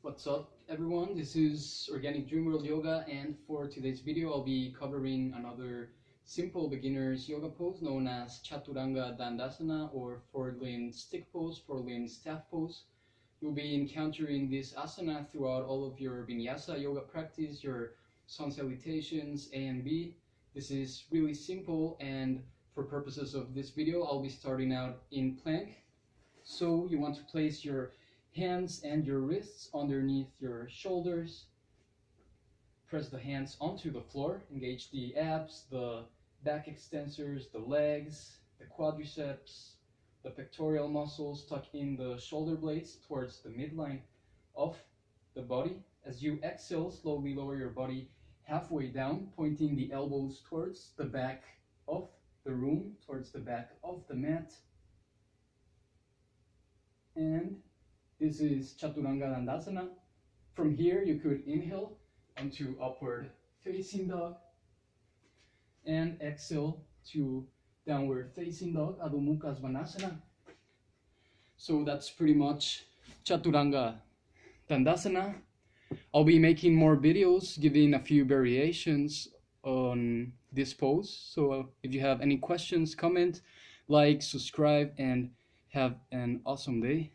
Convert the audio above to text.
What's up everyone, this is Organic Dream World Yoga, and for today's video I'll be covering another simple beginner's yoga pose known as Chaturanga Dandasana, or four-limbed stick pose, four-limbed staff pose. You'll be encountering this asana throughout all of your vinyasa yoga practice, your sun salutations A and B. This is really simple, and for purposes of this video I'll be starting out in plank. So you want to place your hands and your wrists underneath your shoulders. Press the hands onto the floor. Engage the abs, the back extensors, the legs, the quadriceps, the pectoral muscles. Tuck in the shoulder blades towards the midline of the body. As you exhale, slowly lower your body halfway down, pointing the elbows towards the back of the room, towards the back of the mat. And this is Chaturanga Dandasana. From here, you could inhale onto upward facing dog and exhale to downward facing dog, Adho Mukha Svanasana. So that's pretty much Chaturanga Dandasana. I'll be making more videos giving a few variations on this pose. So if you have any questions, comment, like, subscribe, and have an awesome day.